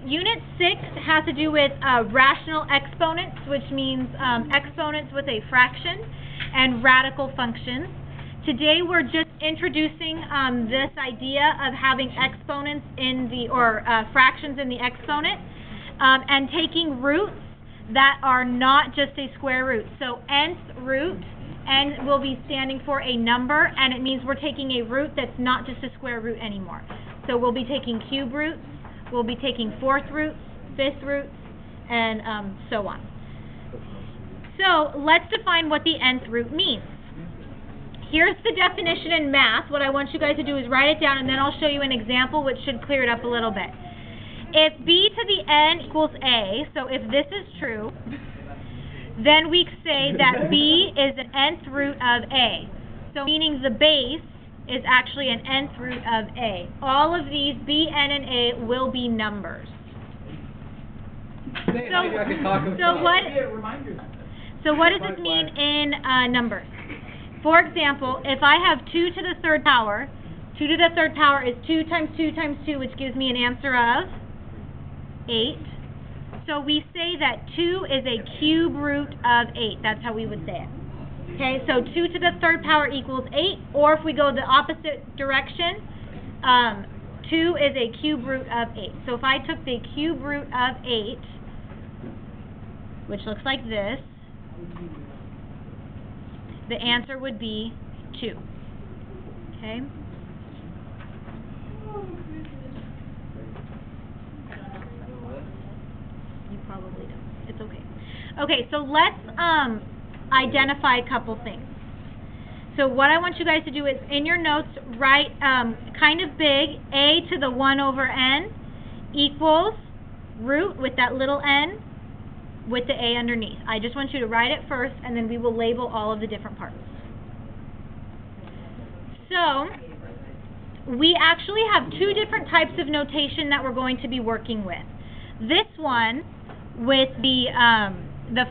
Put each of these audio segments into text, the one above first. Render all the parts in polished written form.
Unit 6 has to do with rational exponents, which means exponents with a fraction, and radical functions. Today we're just introducing this idea of having exponents in the, or fractions in the exponent, and taking roots that are not just a square root. So nth root, n will be standing for a number, and it means we're taking a root that's not just a square root anymore. So we'll be taking cube roots, we'll be taking fourth roots, fifth roots, and so on. So let's define what the nth root means. Here's the definition in math. What I want you guys to do is write it down, and then I'll show you an example which should clear it up a little bit. If b to the n equals a, so if this is true, then we say that b is an nth root of a. So meaning the base is actually an nth root of a. All of these, b, n, and a, will be numbers. So what does this mean in numbers? For example, if I have 2 to the third power, 2 to the third power is 2 times 2 times 2, which gives me an answer of 8. So we say that 2 is a cube root of 8. That's how we would say it. Okay, so 2 to the third power equals 8, or if we go the opposite direction, 2 is a cube root of 8. So if I took the cube root of 8, which looks like this, the answer would be 2. Okay? You probably don't. It's okay. Okay, so let's identify a couple things. So what I want you guys to do is, in your notes, write kind of big, a to the 1 over n equals root with that little n with the a underneath. I just want you to write it first, and then we will label all of the different parts. So we actually have 2 different types of notation that we're going to be working with. This one with the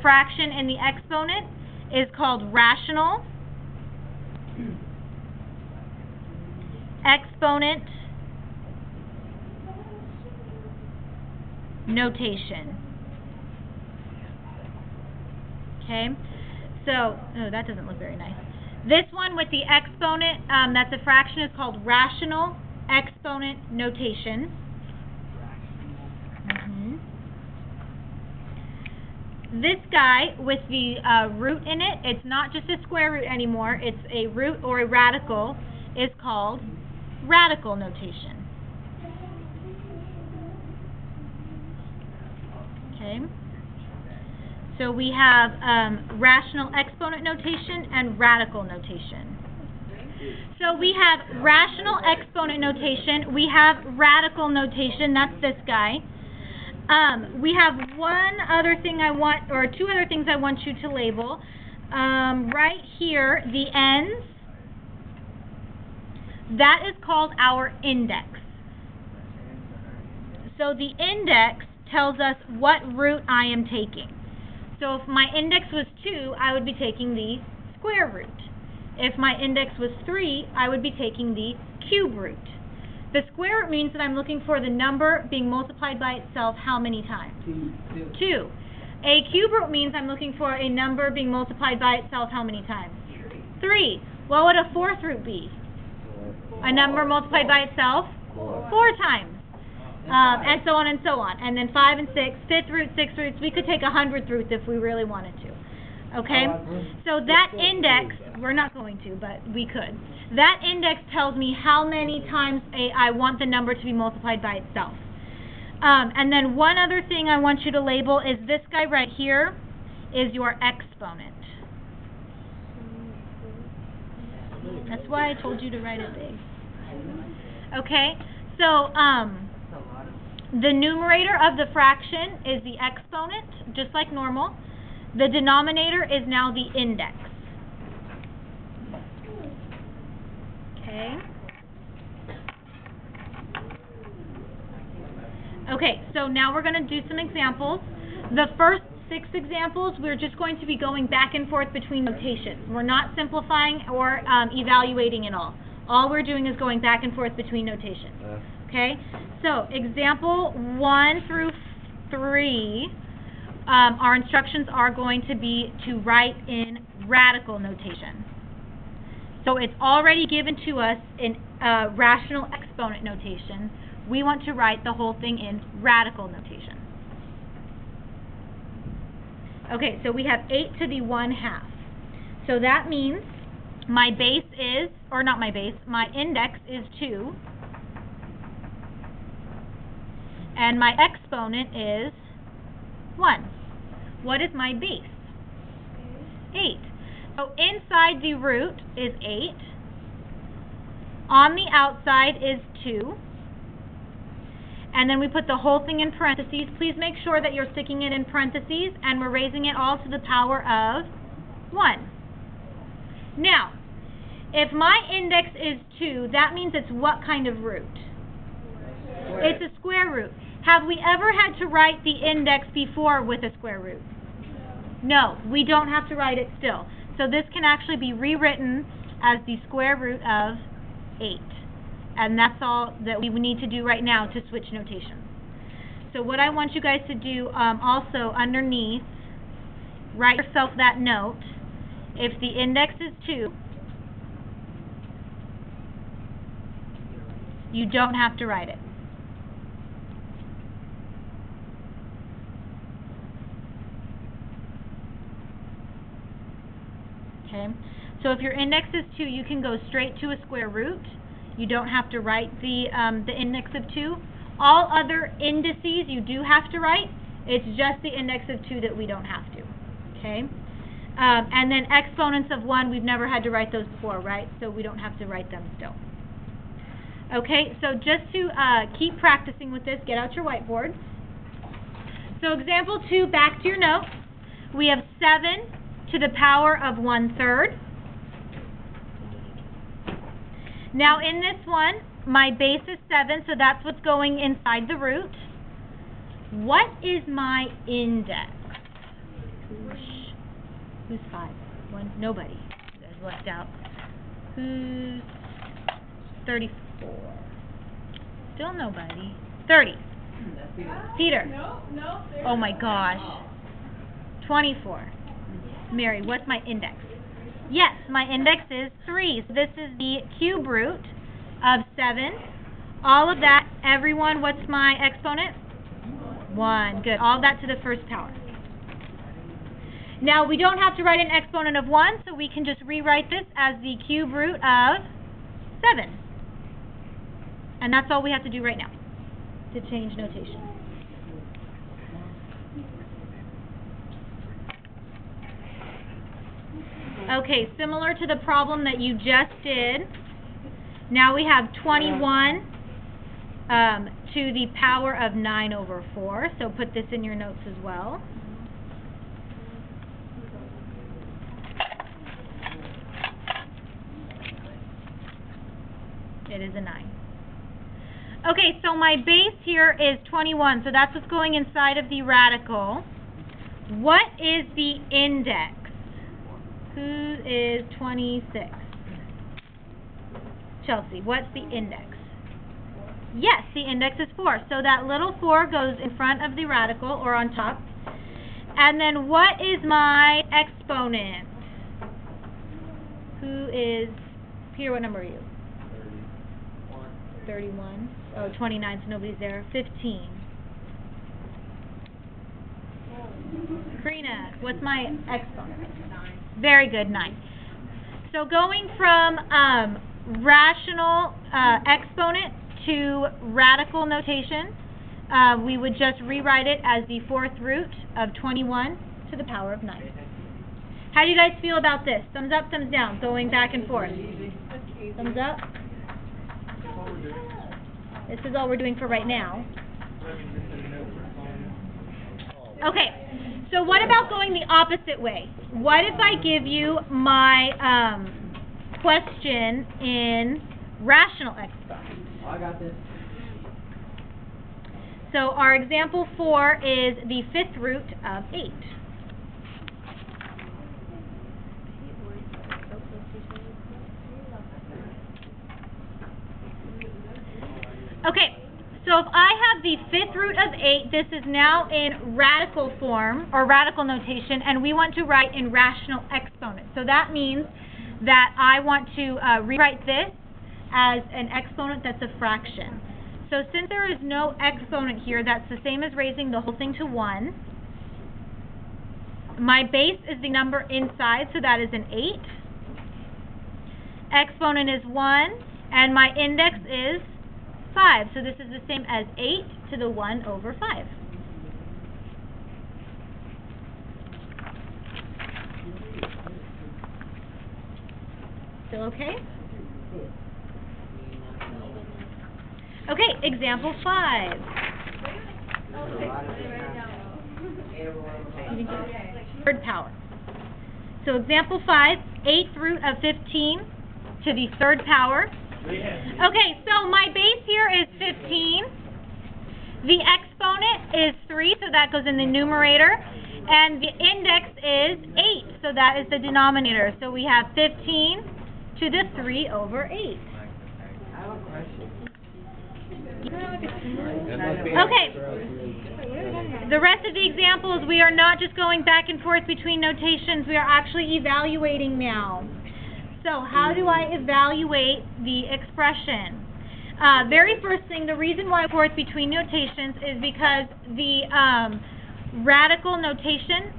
fraction and the exponent is called rational exponent notation. Okay, so, oh, that doesn't look very nice. This one with the exponent, that's a fraction, is called rational exponent notation. This guy with the root in it, it's not just a square root anymore, it's a root or a radical, is called radical notation. Okay. So we have rational exponent notation and radical notation. So we have rational exponent notation, we have radical notation, that's this guy. We have one other thing I want, or 2 other things I want you to label. Right here, the n's, that is called our index. So the index tells us what root I am taking. So if my index was 2, I would be taking the square root. If my index was 3, I would be taking the cube root. The square root means that I'm looking for the number being multiplied by itself how many times? 2. A cube root means I'm looking for a number being multiplied by itself how many times? 3. What would a fourth root be? A number multiplied by itself? 4 times. And so on and so on. And then 5 and 6, 5th root, 6th roots. We could take 100th root if we really wanted to. Okay? So that index, we're not going to, but we could. That index tells me how many times I want the number to be multiplied by itself. And then one other thing I want you to label is this guy right here is your exponent. That's why I told you to write it big. Okay? So, the numerator of the fraction is the exponent, just like normal. The denominator is now the index. Okay. Okay, so now we're going to do some examples. The first 6 examples, we're just going to be going back and forth between notations. We're not simplifying or evaluating at all. All we're doing is going back and forth between notations. Okay, so example 1 through 3, our instructions are going to be to write in radical notation. So it's already given to us in rational exponent notation. We want to write the whole thing in radical notation. Okay, so we have 8 to the 1/2. So that means my base is, or not my base, my index is 2. And my exponent is 1. What is my base? 8. So inside the root is 8. On the outside is 2. And then we put the whole thing in parentheses. Please make sure that you're sticking it in parentheses and we're raising it all to the power of 1. Now, if my index is 2, that means it's what kind of root? It's a square root. Have we ever had to write the index before with a square root? No, we don't have to write it still. So this can actually be rewritten as the square root of 8. And that's all that we need to do right now to switch notations. So what I want you guys to do also underneath, write yourself that note. If the index is 2, you don't have to write it. Okay? So if your index is 2, you can go straight to a square root. You don't have to write the index of 2. All other indices you do have to write. It's just the index of 2 that we don't have to. Okay? And then exponents of 1, we've never had to write those before, right? So we don't have to write them still. Okay, so just to keep practicing with this, get out your whiteboards. So example 2, back to your notes. We have 7 to the power of 1/3. Now in this one, my base is 7, so that's what's going inside the root. What is my index? Who's 5? One, nobody. You guys left out. Who's 34? Still nobody. 30. Peter. No. Oh my gosh. 24. Mary, what's my index? Yes, my index is 3. So this is the cube root of 7. All of that, everyone, what's my exponent? 1. Good. All of that to the first power. Now, we don't have to write an exponent of 1, so we can just rewrite this as the cube root of 7. And that's all we have to do right now to change notation. Okay, similar to the problem that you just did, now we have 21 to the power of 9/4. So put this in your notes as well. It is a 9. Okay, so my base here is 21, so that's what's going inside of the radical. What is the index? Who is 26? Chelsea, what's the index? Yes, the index is 4. So that little 4 goes in front of the radical, or on top. And then what is my exponent? Who is, Peter, what number are you? 31. Oh, 29, so nobody's there. 15. Karina, what's my exponent? 9. Very good, 9. So going from rational exponent to radical notation, we would just rewrite it as the 4th root of 21 to the power of 9. How do you guys feel about this? Thumbs up, thumbs down, going back and forth. Thumbs up. This is all we're doing for right now. Okay, so what about going the opposite way? What if I give you my question in rational exponents? I got this. So our example 4 is the 5th root of 8. Okay, the fifth root of 8. This is now in radical form, or radical notation, and we want to write in rational exponents. So that means that I want to rewrite this as an exponent that's a fraction. So since there is no exponent here, that's the same as raising the whole thing to 1. My base is the number inside, so that is an 8. Exponent is 1, and my index is 5. So this is the same as 8 to the 1 over 5. Still okay? Okay, example 5. Third power. So example 5, 8th root of 15 to the third power. Okay, so my base here is 15. The exponent is 3, so that goes in the numerator. And the index is 8, so that is the denominator. So we have 15 to the 3 over 8. I have a question. Okay. The rest of the examples, we are not just going back and forth between notations, we are actually evaluating now. So how do I evaluate the expression? Very first thing, the reason why I forth between notations is because the radical notation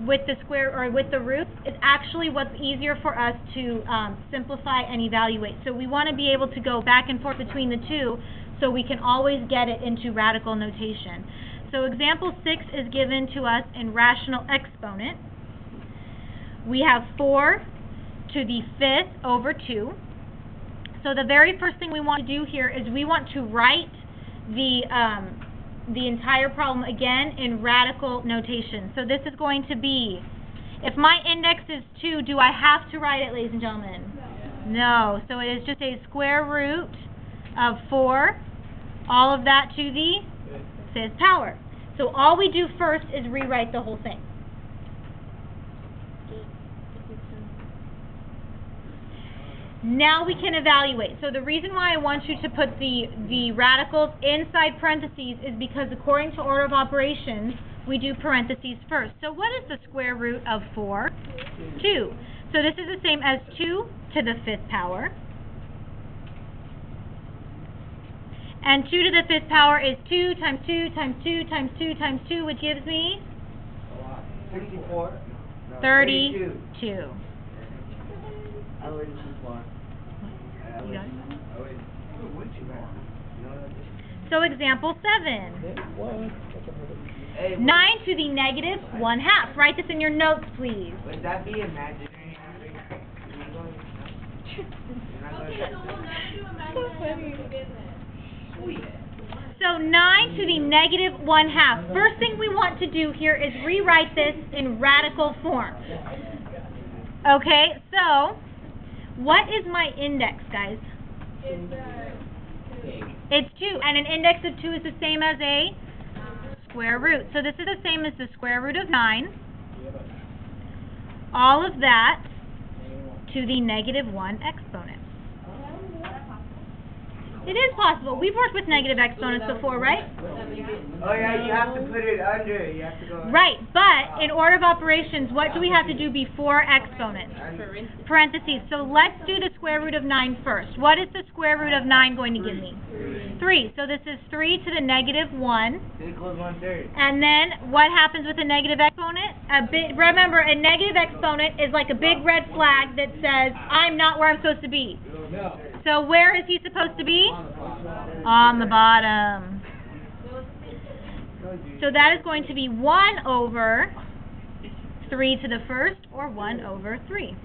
with the square or with the roots is actually what's easier for us to simplify and evaluate. So we want to be able to go back and forth between the two so we can always get it into radical notation. So example 6 is given to us in rational exponent. We have 4 to the 5th over 2. So the very first thing we want to do here is we want to write the entire problem again in radical notation. So this is going to be, if my index is 2, do I have to write it, ladies and gentlemen? No. So it is just a square root of 4, all of that to the 5th power. So all we do first is rewrite the whole thing. Now we can evaluate. So the reason why I want you to put the radicals inside parentheses is because according to order of operations, we do parentheses first. So what is the square root of 4? 2. So this is the same as 2 to the 5th power. And 2 to the 5th power is 2 times 2 times 2 times 2 times 2, which gives me 64. 32. I wouldn't too far. You got it? So example 7. 9 to the negative 1/2. Write this in your notes, please. Would that be imaginary? So 9 to the negative 1/2. First thing we want to do here is rewrite this in radical form. Okay, so what is my index, guys? It's 2, and an index of 2 is the same as a square root. So this is the same as the square root of 9. All of that to the negative 1 exponent. It is possible. We've worked with negative exponents before, right? Oh yeah, you have to put it under. You have to go. Right, but in order of operations, what do we have to do before exponents? Parentheses. So let's do the square root of 9 first. What is the square root of 9 going to give me? 3. So this is 3 to the negative 1. Equals 1/3. And then what happens with a negative exponent? Remember, a negative exponent is like a big red flag that says, I'm not where I'm supposed to be. So where is he supposed to be? On the bottom. So that is going to be 1 over 3 to the first, or 1 over 3.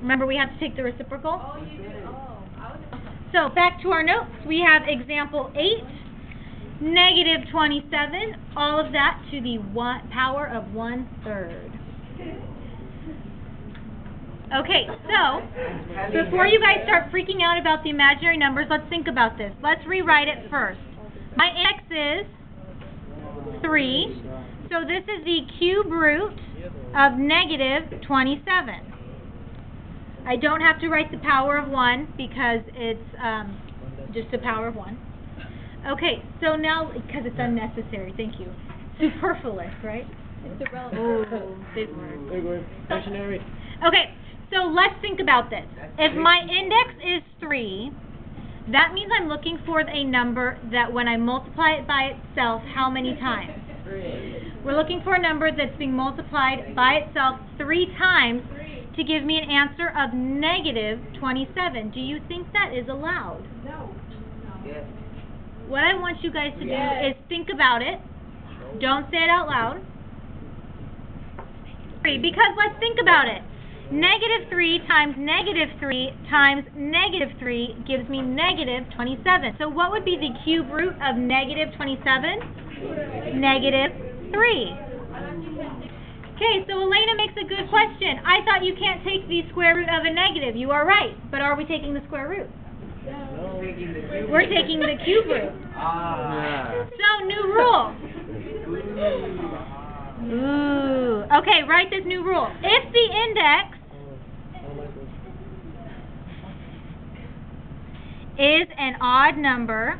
Remember, we have to take the reciprocal. So back to our notes. We have example 8, negative 27, all of that to the power of 1/3. Okay, so before you guys start freaking out about the imaginary numbers, let's think about this. Let's rewrite it first. My index is 3, so this is the cube root of negative 27. I don't have to write the power of 1 because it's just the power of 1. Okay, so now, because it's unnecessary, thank you. Superfluous, right? It's irrelevant. Oh, big word. Big word. Dictionary. Okay, so let's think about this. If my index is 3, that means I'm looking for a number that when I multiply it by itself, how many times? 3. We're looking for a number that's being multiplied by itself 3 times to give me an answer of negative 27. Do you think that is allowed? Yes. What I want you guys to do is think about it. Don't say it out loud. Because let's think about it. Negative 3 times negative 3 times negative 3 gives me negative 27. So what would be the cube root of negative 27? Negative 3. Okay, so Elena makes a good question. I thought you can't take the square root of a negative. You are right. But are we taking the square root? No. Taking the cube. We're taking the cube root. So, new rule. Ooh. Okay, write this new rule. If the index is an odd number,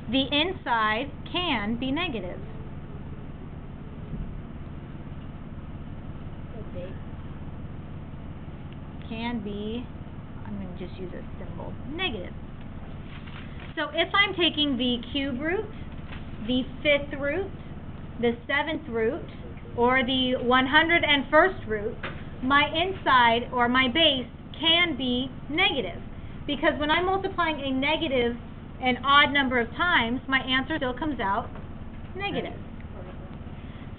the inside can be negative. Can be, I'm going to just use a symbol, negative. So if I'm taking the cube root, the 5th root, the 7th root, or the 101st root, my inside or my base can be negative. Because when I'm multiplying a negative an odd number of times, my answer still comes out negative.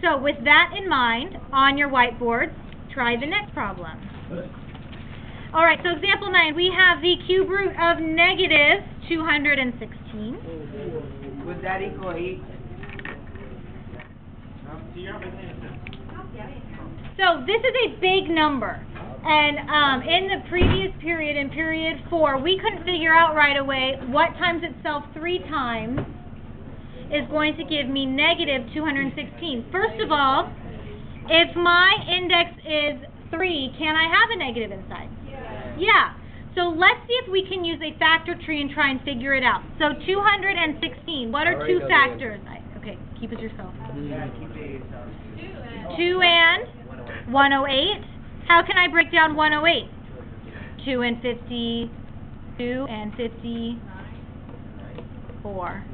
So with that in mind, on your whiteboard, try the next problem. Alright, so example 9, we have the cube root of negative 216. Would that equal 8? So this is a big number. And in the previous period, in period 4, we couldn't figure out right away what times itself 3 times is going to give me negative 216. First of all, if my index is 3, can I have a negative inside? Yeah. So let's see if we can use a factor tree and try and figure it out. So 216, what are 2 factors? Okay, keep it yourself. Yeah, keep it yourself. 2 and 108. How can I break down 108? 2 and 50, 2 and 54.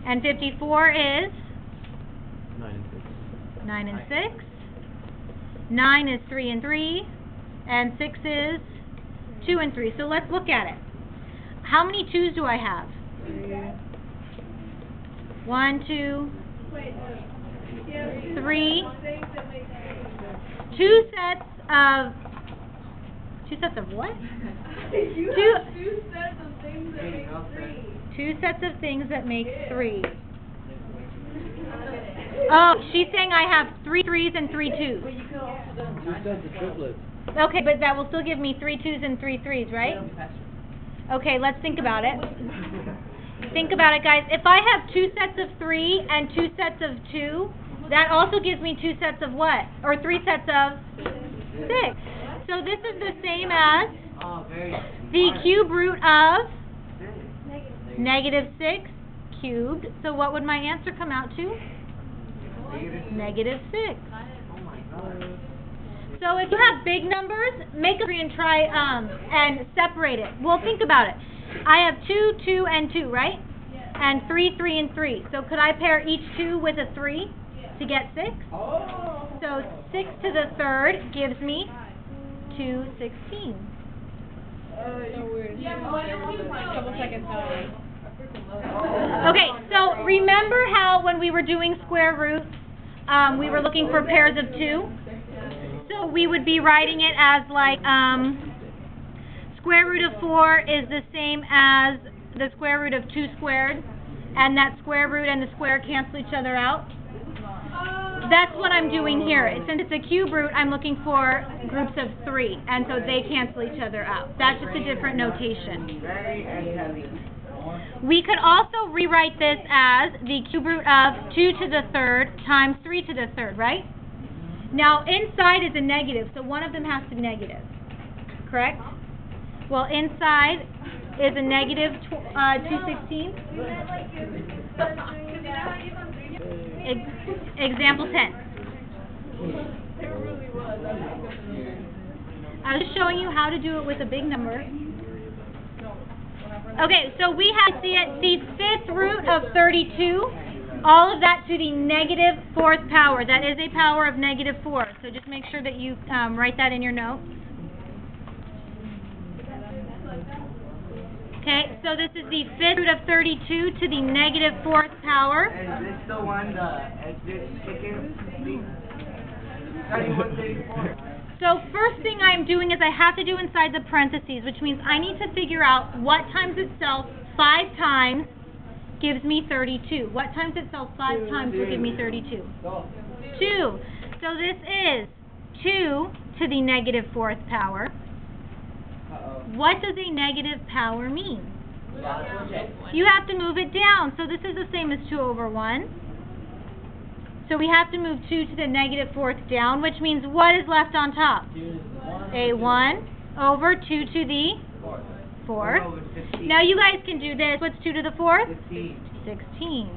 And 54 is? 9 and 6. 9 and 6. 9 is 3 and 3. And 6 is 2 and 3. So let's look at it. How many 2's do I have? 1, 2, 3. 2 sets of what? Two sets of things that make 3. 2 sets of things that make 3. Oh, she's saying I have 3 3's and 3 2's. 2 sets of triplets. Okay, but that will still give me 3 2's and 3 3's, right? Okay, let's think about it. Think about it, guys. If I have 2 sets of 3 and 2 sets of 2, that also gives me 2 sets of what? Or 3 sets of 6. So this is the same as the cube root of negative 6 cubed. So what would my answer come out to? Negative 6. So if you have big numbers, make a tree and try and separate it. Well, think about it. I have 2, 2, and 2, right? And 3, 3, and 3. So could I pair each 2 with a 3 to get 6? So 6 to the 3rd gives me 216. Okay, so remember how when we were doing square roots, we were looking for pairs of 2? So we would be writing it as like square root of 4 is the same as the square root of 2 squared, and that square root and the square cancel each other out. That's what I'm doing here. Since it's a cube root, I'm looking for groups of 3, and so they cancel each other out. That's just a different notation. We could also rewrite this as the cube root of 2 to the 3rd times 3 to the 3rd, right? Now, inside is a negative, so one of them has to be negative, correct? Well, inside is a negative 2/16. Example 10. I was just showing you how to do it with a big number. Okay, so we have the fifth root of 32, all of that to the negative fourth power. That is a power of negative 4. So just make sure that you write that in your notes. Okay, so this is the fifth root of 32 to the negative fourth power. And this the one, this chicken? 3134. So first thing I'm doing is I have to do inside the parentheses, which means I need to figure out what times itself 5 times gives me 32. What times itself 5 times will give me 32? 2. So this is 2 to the negative fourth power. What does a negative power mean? You have to move it down. So this is the same as 2 over 1. So we have to move 2 to the negative fourth down, which means what is left on top? A 1 over 2 to the fourth. Now you guys can do this. What's 2 to the fourth? 15. 16.